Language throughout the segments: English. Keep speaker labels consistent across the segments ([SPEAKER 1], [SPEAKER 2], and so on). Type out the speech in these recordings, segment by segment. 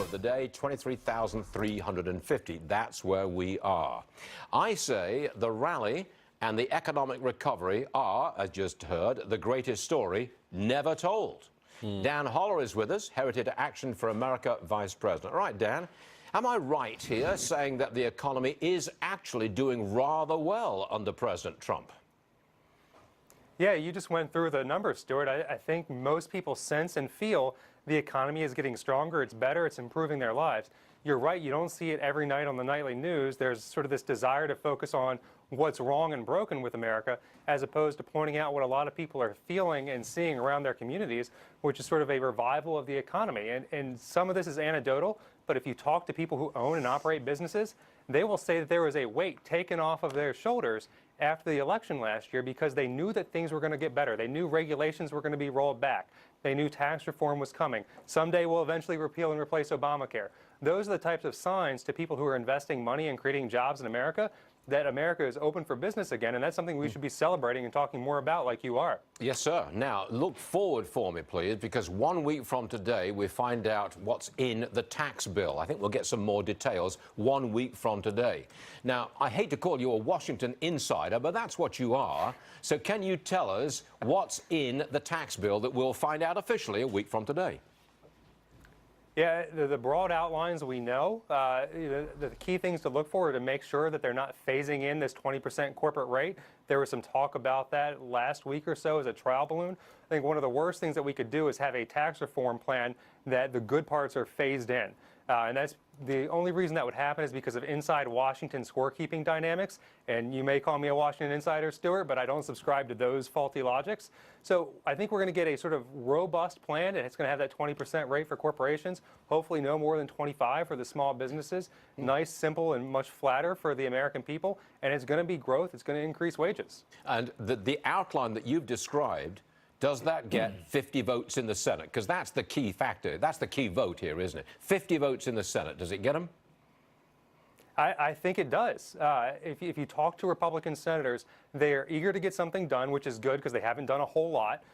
[SPEAKER 1] of the day, 23,350. That's where we are. I say the rally and the economic recovery are, as just heard, the greatest story never told. Dan Holler is with us, Heritage Action for America Vice President. All right, Dan, am I right here saying that the economy is actually doing rather well under President Trump?
[SPEAKER 2] Yeah, you just went through the numbers, Stuart. I think most people sense and feel the economy is getting stronger, it's better, it's improving their lives. You're right, you don't see it every night on the nightly news. There's sort of this desire to focus on what's wrong and broken with America, as opposed to pointing out what a lot of people are feeling and seeing around their communities, which is sort of a revival of the economy. And some of this is anecdotal, but if you talk to people who own and operate businesses, they will say that there was a weight taken off of their shoulders after the election last year because they knew that things were going to get better. They knew regulations were going to be rolled back. They knew tax reform was coming. Someday we'll eventually repeal and replace Obamacare. Those are the types of signs to people who are investing money and creating jobs in America that America is open for business again, and that's something we should be celebrating and talking more about like you are.
[SPEAKER 1] Yes, sir. Now, look forward for me, please, because 1 week from today, we find out what's in the tax bill. I think we'll get some more details 1 week from today. Now, I hate to call you a Washington insider, but that's what you are. So can you tell us what's in the tax bill that we'll find out officially a week from today?
[SPEAKER 2] Yeah, the broad outlines we know. The key things to look for are to make sure that they're not phasing in this 20% corporate rate. There was some talk about that last week or so as a trial balloon. I think one of the worst things that we could do is have a tax reform plan that the good parts are phased in. And that's the only reason that would happen is because of inside Washington scorekeeping dynamics. And you may call me a Washington insider, Stuart, but I don't subscribe to those faulty logics. So I think we're going to get a sort of robust plan, and it's going to have that 20% rate for corporations, hopefully no more than 25 for the small businesses. Nice, simple, and much flatter for the American people. And it's going to be growth. It's going to increase wages.
[SPEAKER 1] And the outline that you've described, does that get 50 votes in the Senate? Because that's the key factor. That's the key vote here, isn't it? 50 votes in the Senate. Does it get them?
[SPEAKER 2] I think it does. If you talk to Republican senators, they are eager to get something done, which is good because they haven't done a whole lot.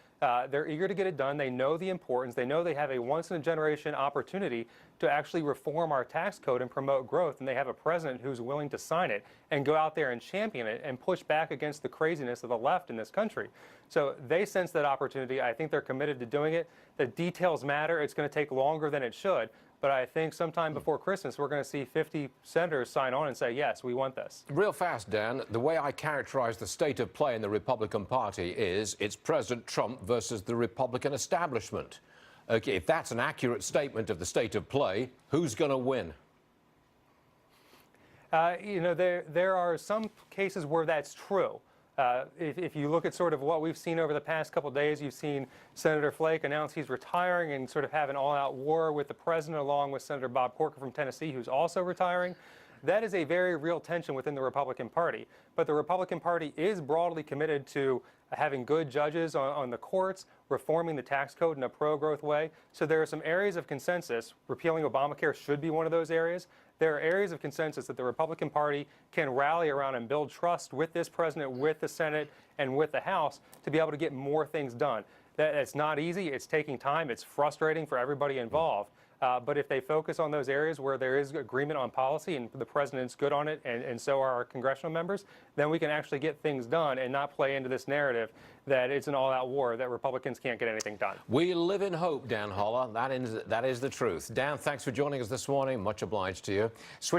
[SPEAKER 2] They're eager to get it done. They know the importance. They know they have a once-in-a-generation opportunity to actually reform our tax code and promote growth, and they have a president who's willing to sign it and go out there and champion it and push back against the craziness of the left in this country. So they sense that opportunity. I think they're committed to doing it. The details matter. It's going to take longer than it should. But I think sometime before Christmas, we're going to see 50 senators sign on and say, yes, we want this.
[SPEAKER 1] Real fast, Dan, the way I characterize the state of play in the Republican Party is it's President Trump versus the Republican establishment. Okay, if that's an accurate statement of the state of play, who's going to win?
[SPEAKER 2] You know, there are some cases where that's true. If you look at sort of what we've seen over the past couple of days, you've seen Senator Flake announce he's retiring and sort of have an all-out war with the president, along with Senator Bob Corker from Tennessee, who's also retiring. That is a very real tension within the Republican Party. But the Republican Party is broadly committed to having good judges on the courts, reforming the tax code in a pro-growth way. So there are some areas of consensus. Repealing Obamacare should be one of those areas. There are areas of consensus that the Republican Party can rally around and build trust with this president, with the Senate, and with the House to be able to get more things done. That's not easy. It's taking time. It's frustrating for everybody involved. But if they focus on those areas where there is agreement on policy and the president's good on it and so are our congressional members, then we can actually get things done and not play into this narrative that it's an all-out war, that Republicans can't get anything done.
[SPEAKER 1] We live in hope, Dan Holler. That is the truth. Dan, thanks for joining us this morning. Much obliged to you.